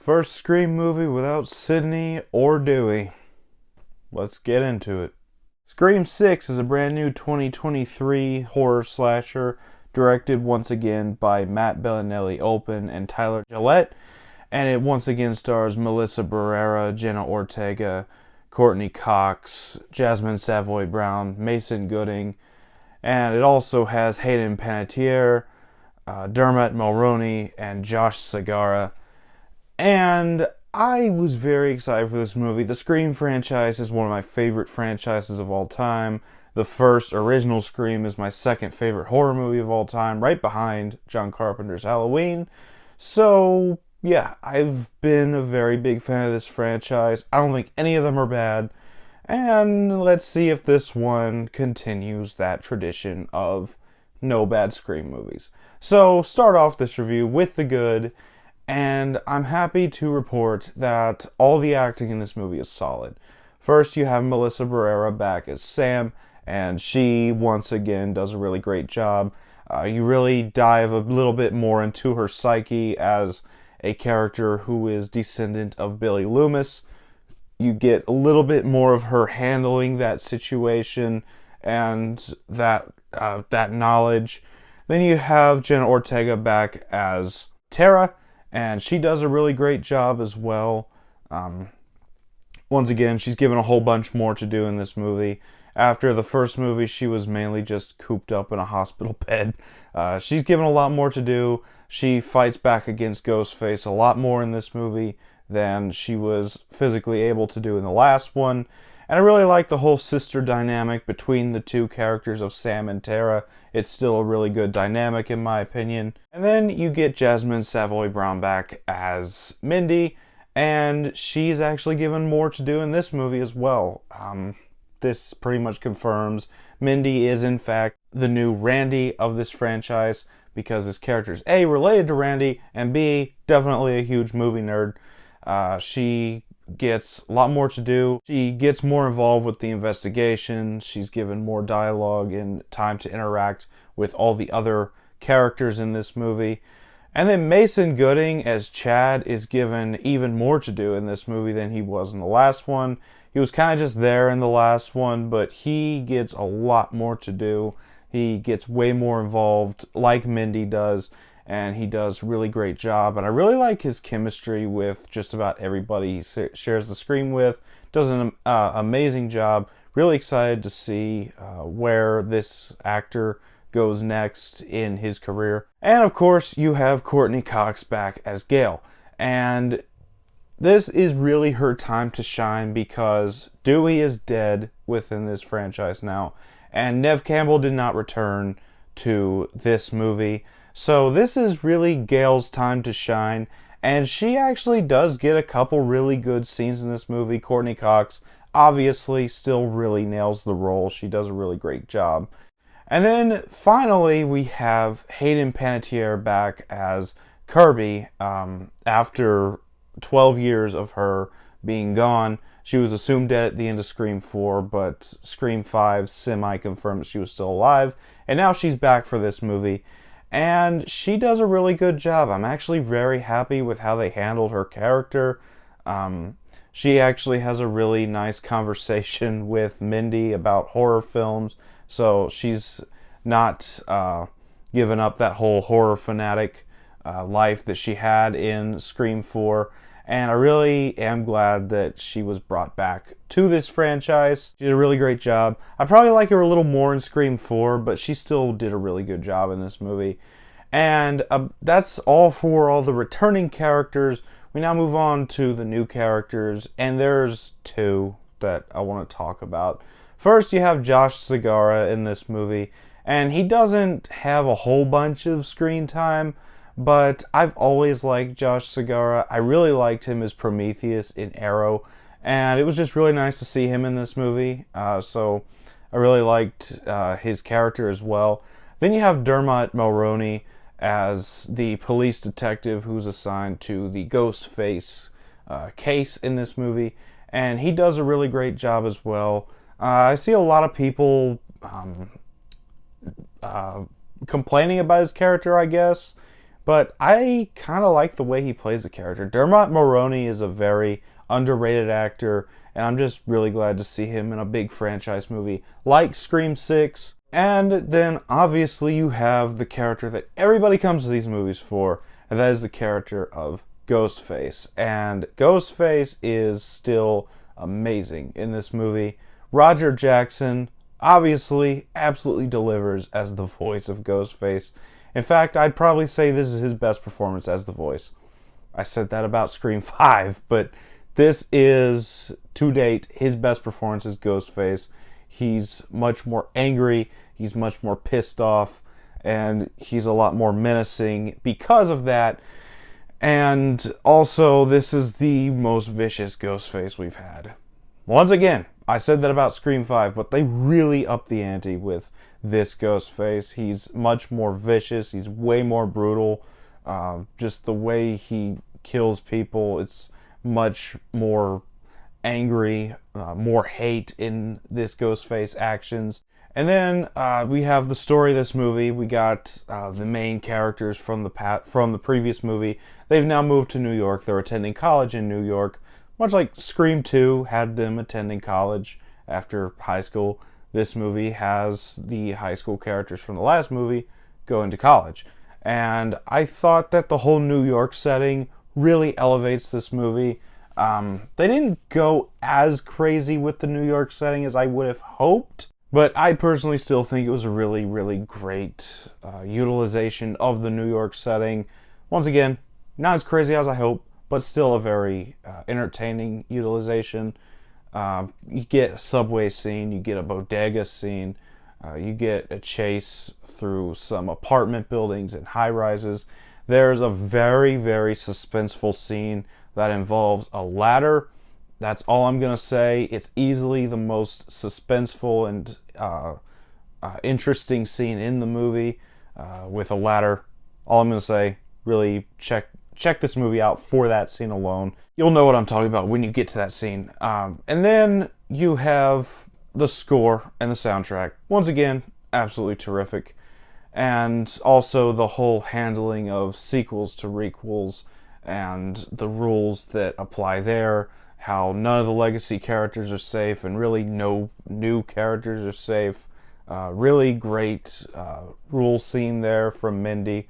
First Scream movie without Sidney or Dewey. Let's get into it. Scream 6 is a brand new 2023 horror slasher directed once again by Matt Bellinelli-Olpin and Tyler Gillett, and it once again stars Melissa Barrera, Jenna Ortega, Courtney Cox, Jasmine Savoy Brown, Mason Gooding, and it also has Hayden Panettiere, Dermot Mulroney, and Josh Segarra. And I was very excited for this movie. The Scream franchise is one of my favorite franchises of all time. The first original Scream is my second favorite horror movie of all time, right behind John Carpenter's Halloween. So, yeah, I've been a very big fan of this franchise. I don't think any of them are bad. And let's see if this one continues that tradition of no bad Scream movies. So, start off this review with the good. And I'm happy to report that all the acting in this movie is solid. First, you have Melissa Barrera back as Sam, and she once again does a really great job. You really dive a little bit more into her psyche as a character who is descendant of Billy Loomis. You get a little bit more of her handling that situation and that knowledge. Then you have Jenna Ortega back as Tara, and she does a really great job as well. Once again, she's given a whole bunch more to do in this movie. After the first movie, she was mainly just cooped up in a hospital bed. She's given a lot more to do. She fights back against Ghostface a lot more in this movie than she was physically able to do in the last one. And I really like the whole sister dynamic between the two characters of Sam and Tara. It's still a really good dynamic in my opinion. And then you get Jasmine Savoy Brown back as Mindy, and she's actually given more to do in this movie as well. This pretty much confirms Mindy is in fact the new Randy of this franchise, because this character is A, related to Randy, and B, definitely a huge movie nerd. She gets a lot more to do. She gets more involved with the investigation. She's given more dialogue and time to interact with all the other characters in this movie. And then Mason Gooding as Chad is given even more to do in this movie than he was in the last one. He was kind of just there in the last one, but he gets a lot more to do. He gets way more involved, like Mindy does, and he does a really great job. And I really like his chemistry with just about everybody he shares the screen with. Does an amazing job. Really excited to see where this actor goes next in his career. And of course, you have Courtney Cox back as Gail. And this is really her time to shine, because Dewey is dead within this franchise now. And Neve Campbell did not return to this movie. So this is really Gail's time to shine, and she actually does get a couple really good scenes in this movie. Courtney Cox obviously still really nails the role. She does a really great job. And then finally we have Hayden Panettiere back as Kirby. After 12 years of her being gone, she was assumed dead at the end of Scream 4, but Scream 5 semi-confirmed that she was still alive, and now she's back for this movie. And she does a really good job. I'm actually very happy with how they handled her character. She actually has a really nice conversation with Mindy about horror films. So she's not given up that whole horror fanatic life that she had in Scream 4. And I really am glad that she was brought back to this franchise. She did a really great job. I probably like her a little more in Scream 4, but she still did a really good job in this movie. And that's all for all the returning characters. We now move on to the new characters, and there's two that I want to talk about. First, you have Josh Segarra in this movie, and he doesn't have a whole bunch of screen time, but I've always liked Josh Segarra. I really liked him as Prometheus in Arrow, and it was just really nice to see him in this movie. So I really liked his character as well. Then you have Dermot Mulroney as the police detective who's assigned to the Ghostface case in this movie, and he does a really great job as well. I see a lot of people complaining about his character, I guess, but I kind of like the way he plays the character. Dermot Mulroney is a very underrated actor, and I'm just really glad to see him in a big franchise movie like Scream 6. And then obviously you have the character that everybody comes to these movies for, and that is the character of Ghostface. And Ghostface is still amazing in this movie. Roger Jackson obviously absolutely delivers as the voice of Ghostface. In fact, I'd probably say this is his best performance as the voice. I said that about Scream 5, but this is, to date, his best performance as Ghostface. He's much more angry, he's much more pissed off, and he's a lot more menacing because of that. And also, this is the most vicious Ghostface we've had. Once again, I said that about Scream 5, but they really upped the ante with this Ghostface. He's much more vicious, he's way more brutal. Just the way he kills people, it's much more angry, more hate in this Ghostface actions. And then we have the story of this movie. We got the main characters from the previous movie. They've now moved to New York. They're attending college in New York, much like Scream 2 had them attending college after high school. This movie has the high school characters from the last movie going to college. And I thought that the whole New York setting really elevates this movie. They didn't go as crazy with the New York setting as I would have hoped, but I personally still think it was a really, really great utilization of the New York setting. Once again, not as crazy as I hope, but still a very entertaining utilization. You get a subway scene, you get a bodega scene, you get a chase through some apartment buildings and high-rises. There's a very, very suspenseful scene that involves a ladder. That's all I'm going to say. It's easily the most suspenseful and interesting scene in the movie with a ladder. All I'm going to say, really check this movie out for that scene alone. You'll know what I'm talking about when you get to that scene. And then you have the score and the soundtrack. Once again, absolutely terrific. And also the whole handling of sequels to requels and the rules that apply there, how none of the legacy characters are safe and really no new characters are safe. Really great rule scene there from Mindy.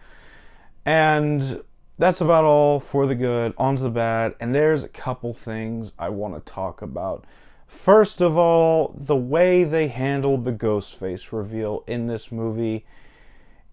And that's about all for the good. On to the bad. And there's a couple things I want to talk about. First of all, the way they handled the Ghostface reveal in this movie.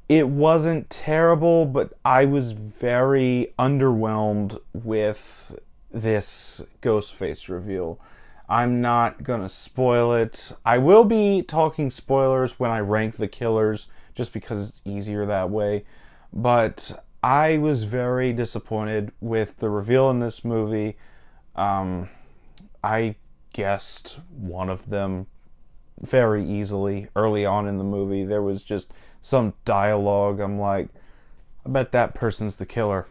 It wasn't terrible, but I was very underwhelmed with this Ghostface reveal. I'm not gonna spoil it. I will be talking spoilers when I rank the killers, just because it's easier that way. But I was very disappointed with the reveal in this movie. I guessed one of them very easily early on in the movie. There was just some dialogue. I'm like, I bet that person's the killer.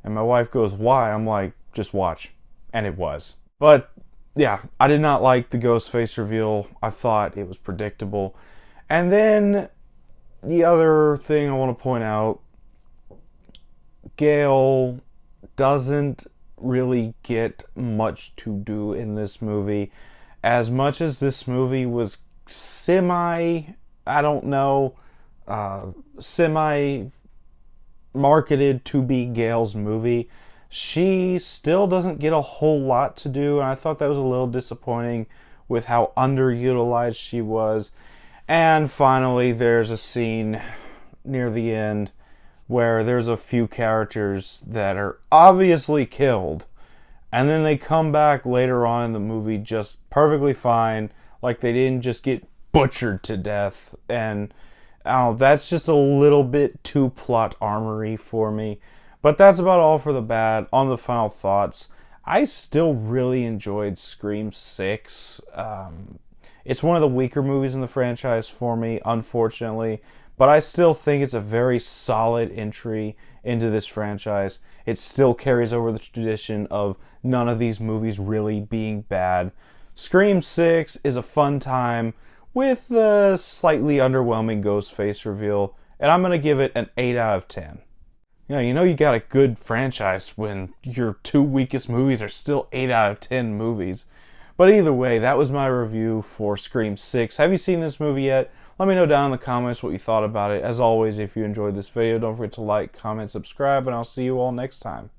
And my wife goes, why? I'm like, just watch. And it was. But yeah, I did not like the Ghostface reveal. I thought it was predictable. And then the other thing I want to point out, Gale doesn't really get much to do in this movie. As much as this movie was semi marketed to be Gale's movie, she still doesn't get a whole lot to do, and I thought that was a little disappointing with how underutilized she was. And finally, there's a scene near the end where there's a few characters that are obviously killed, and then they come back later on in the movie just perfectly fine, like they didn't just get butchered to death. And that's just a little bit too plot armory for me. But that's about all for the bad. On the final thoughts, I still really enjoyed Scream 6. It's one of the weaker movies in the franchise for me, unfortunately. But I still think it's a very solid entry into this franchise. It still carries over the tradition of none of these movies really being bad. Scream 6 is a fun time with the slightly underwhelming Ghostface reveal, and I'm going to give it an 8 out of 10. Yeah, you got a good franchise when your two weakest movies are still 8 out of 10 movies. But either way, that was my review for Scream 6. Have you seen this movie yet? Let me know down in the comments what you thought about it. As always, if you enjoyed this video, don't forget to like, comment, subscribe, and I'll see you all next time.